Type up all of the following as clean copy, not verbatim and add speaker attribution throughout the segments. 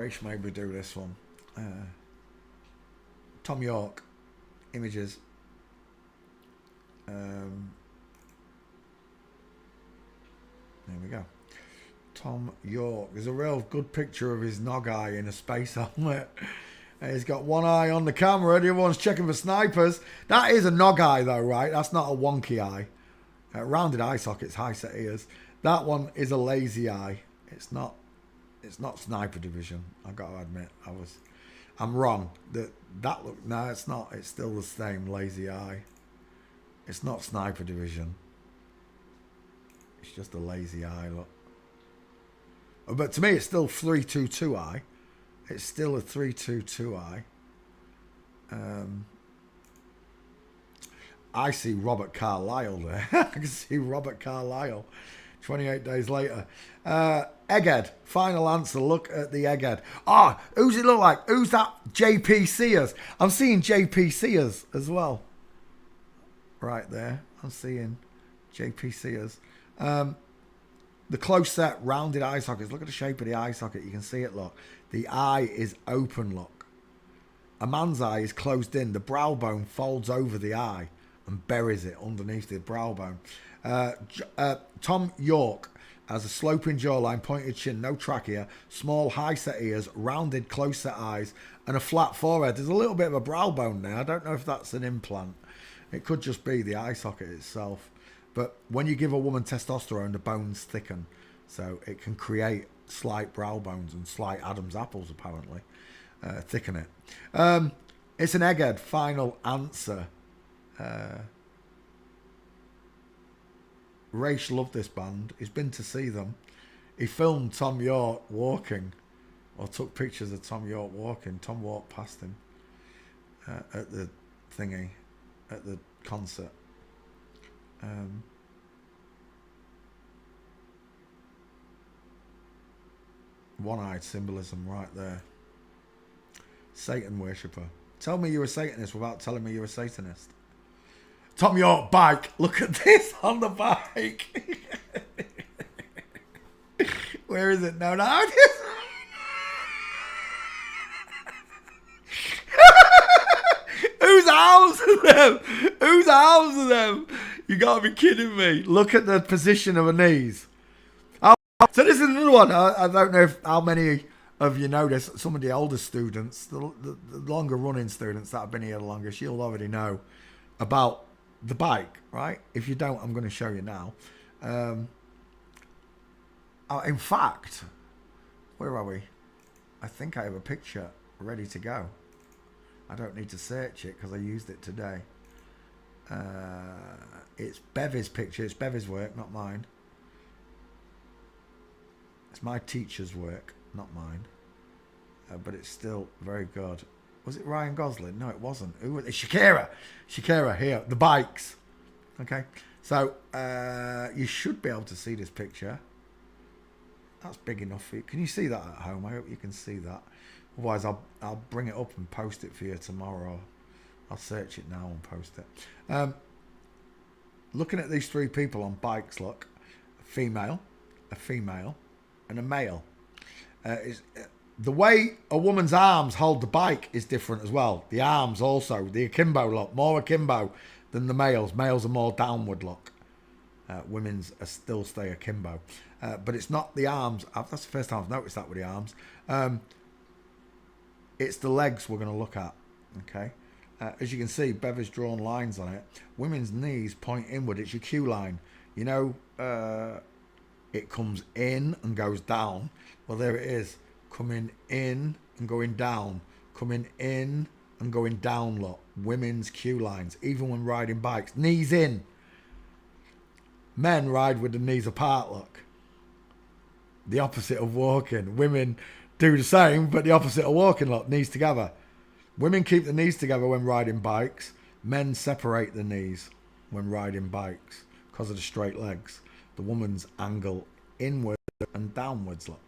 Speaker 1: should maybe do this one. Thom Yorke images. There we go. Thom Yorke. There's a real good picture of his nog eye in a space helmet. He's got one eye on the camera. The other one's checking for snipers. That is a nog eye though, right? That's not a wonky eye. Rounded eye sockets, high set ears. That one is a lazy eye. It's not sniper division. I've got to admit, I'm wrong. That look, no, it's not. It's still the same lazy eye. It's not sniper division. It's just a lazy eye look. But to me, it's still 322 eye. It's still a 322 eye. I see Robert Carlyle there. I can see Robert Carlyle 28 days later. Egghead. Final answer. Look at the egghead. Ah, who's it look like? Who's that? JP Sears. I'm seeing JP Sears as well. Right there. I'm seeing JP Sears. The close set, rounded eye sockets. Look at the shape of the eye socket. You can see it, look. The eye is open, look. A man's eye is closed in. The brow bone folds over the eye and buries it underneath the brow bone. Thom Yorke has a sloping jawline, pointed chin, no trachea, small high set ears, rounded close set eyes, and a flat forehead. There's a little bit of a brow bone there. I don't know if that's an implant. It could just be the eye socket itself. But when you give a woman testosterone, the bones thicken. So it can create slight brow bones and slight Adam's apples, apparently. Thicken it. It's an egghead. Final answer. Raish loved this band. He's been to see them. He filmed Thom Yorke walking, or took pictures of Thom Yorke walking. Tom walked past him at the thingy, at the concert. One-eyed symbolism right there. Satan worshipper. Tell me you're a Satanist without telling me you're a Satanist. Thom Yorke bike. Look at this on the bike. Where is it? No. Whose arms are them? Whose arms are them? You gotta be kidding me. Look at the position of her knees. Oh, so this is another one. I don't know how many of you know this. Some of the older students, the longer running students that have been here the longest, you'll already know about the bike, right? If you don't, I'm going to show you now. In fact, where are we? I think I have a picture ready to go. I don't need to search it because I used it today. It's Bevy's picture. It's Bevy's work, not mine. It's my teacher's work, not mine. But it's still very good. Was it Ryan Gosling? No, it wasn't. Who was it? Shakira. Shakira here. The bikes. Okay. So you should be able to see this picture. That's big enough for you. Can you see that at home? I hope you can see that. Otherwise, I'll bring it up and post it for you tomorrow. I'll search it now and post it. Looking at these three people on bikes, look. A female, and a male. The way a woman's arms hold the bike is different as well. The arms also, the akimbo look, more akimbo than the males. Males are more downward look. Women's are still stay akimbo. But it's not the arms. That's the first time I've noticed that with the arms. It's the legs we're going to look at. Okay. As you can see, Bever's drawn lines on it. Women's knees point inward. It's your Q line. You know, it comes in and goes down. Well, there it is. Coming in and going down. Coming in and going down, look. Women's Q lines. Even when riding bikes. Knees in. Men ride with the knees apart, look. The opposite of walking. Women do the same, but the opposite of walking, look. Knees together. Women keep the knees together when riding bikes. Men separate the knees when riding bikes because of the straight legs. The woman's angle inward and downwards, look.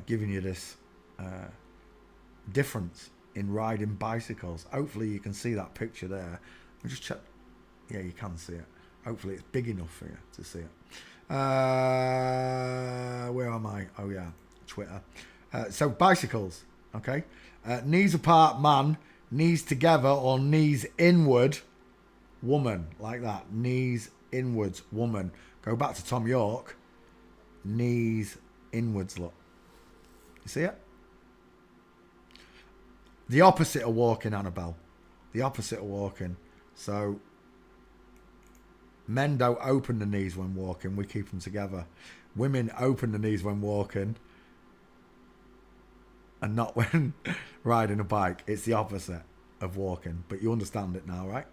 Speaker 1: Giving you this difference in riding bicycles. Hopefully you can see that picture there. I'll just check. Yeah, you can see it. Hopefully it's big enough for you to see it. Where am I? Oh yeah, Twitter. So bicycles, okay? Knees apart, man. Knees together or knees inward, woman. Like that. Knees inwards, woman. Go back to Thom Yorke. Knees inwards, look. You see it? The opposite of walking, Annabelle. The opposite of walking. So, men don't open the knees when walking. We keep them together. Women open the knees when walking. And not when riding a bike. It's the opposite of walking. But you understand it now, right?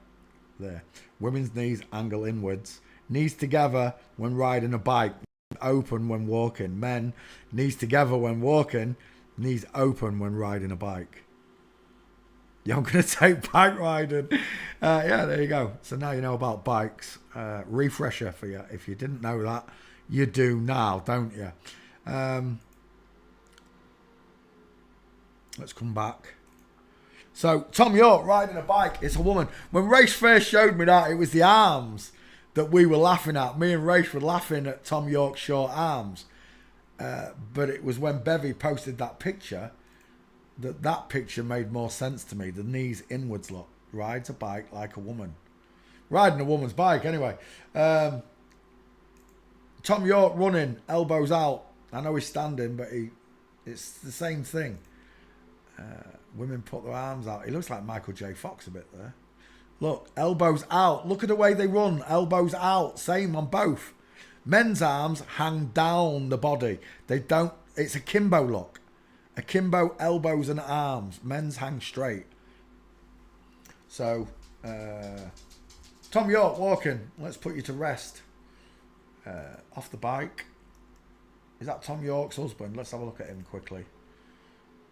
Speaker 1: There. Women's knees angle inwards. Knees together when riding a bike. Open when walking. Men, knees together when walking. Knees open when riding a bike. Yeah, I'm going to take bike riding. Yeah, there you go. So now you know about bikes. Refresher for you. If you didn't know that, you do now, don't you? Let's come back. So, Thom Yorke riding a bike. It's a woman. When Race first showed me that, it was the arms that we were laughing at. Me and Race were laughing at Thom Yorke's short arms. But it was when Bevy posted that picture that picture made more sense to me. The knees inwards look. Rides a bike like a woman. Riding a woman's bike, anyway. Thom Yorke running, elbows out. I know he's standing, but it's the same thing. Women put their arms out. He looks like Michael J. Fox a bit there. Look, elbows out. Look at the way they run. Elbows out. Same on both. Men's arms hang down the body. They don't. It's a kimbo look. Akimbo, elbows and arms. Men's hang straight. So, Thom Yorke walking. Let's put you to rest. Off the bike. Is that Thom Yorke's husband? Let's have a look at him quickly.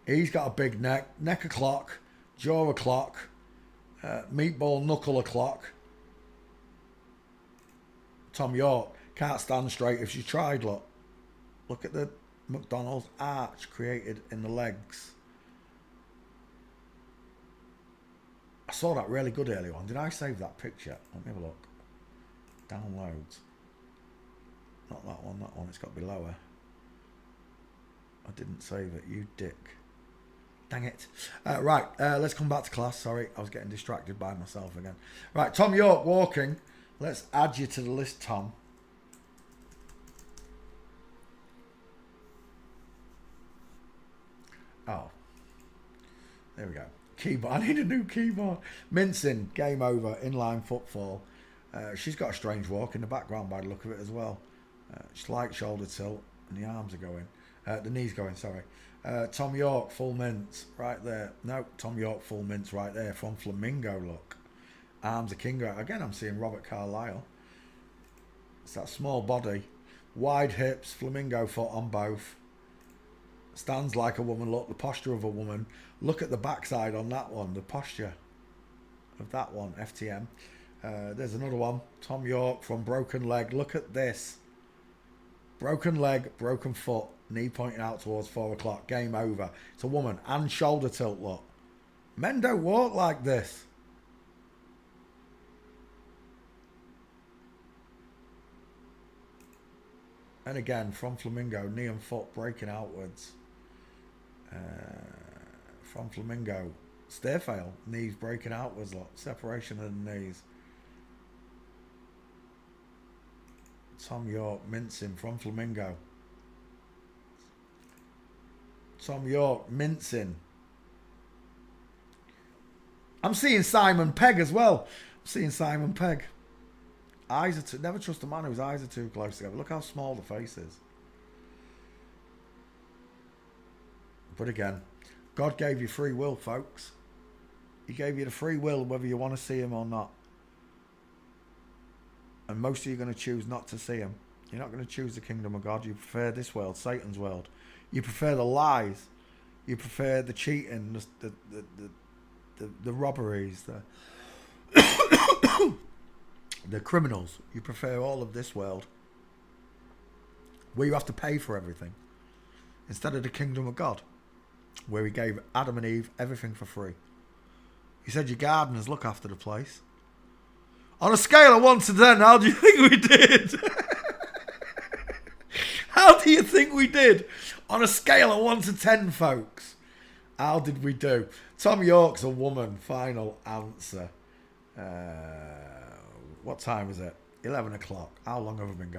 Speaker 1: He's got a big neck. Neck a clock. Jaw a clock. Meatball knuckle a clock. Thom Yorke can't stand straight if she tried, look. Look at the McDonald's arch created in the legs. I saw that really good earlier on. Did I save that picture? Let me have a look. Downloads. Not that one, that one. It's got to be lower. I didn't save it, you dick. Dang it. Right, let's come back to class. Sorry, I was getting distracted by myself again. Right, Thom Yorke walking. Let's add you to the list, Tom. Oh, there we go. Keyboard. I need a new keyboard. Mincing, game over, inline footfall. She's got a strange walk in the background by the look of it as well. Slight shoulder tilt, and the arms are going. The knees going, sorry. Thom Yorke, full mince, right there. No, Thom Yorke, full mince, right there. From Flamingo, look. Arms are king out. Again, I'm seeing Robert Carlyle. It's that small body. Wide hips, flamingo foot on both. Stands like a woman, look. The posture of a woman. Look at the backside on that one. The posture of that one, FTM. There's another one. Thom Yorke from Broken Leg. Look at this. Broken leg, broken foot. Knee pointing out towards 4 o'clock. Game over. It's a woman. And shoulder tilt, look. Men don't walk like this. And again, from Flamingo, knee and foot breaking outwards. From Flamingo, stair fail, knees breaking outwards, look. Separation of the knees. Thom Yorke mincing from Flamingo. Thom Yorke mincing. I'm seeing Simon Pegg as well. I'm seeing Simon Pegg. Eyes are too... Never trust a man whose eyes are too close together. Look how small the face is. But again, God gave you free will, folks. He gave you the free will whether you want to see him or not. And most of you are going to choose not to see him. You're not going to choose the kingdom of God. You prefer this world, Satan's world. You prefer the lies. You prefer the cheating, the robberies, the criminals. You prefer all of this world where you have to pay for everything, instead of the kingdom of God, where he gave Adam and Eve everything for free. He said, your gardeners look after the place. On a scale of 1 to 10, how do you think we did? How How do you think we did? On a scale of 1 to 10, folks. How did we do? Thom Yorke's a woman. Final answer. What time is it? 11 o'clock. How long have we been going?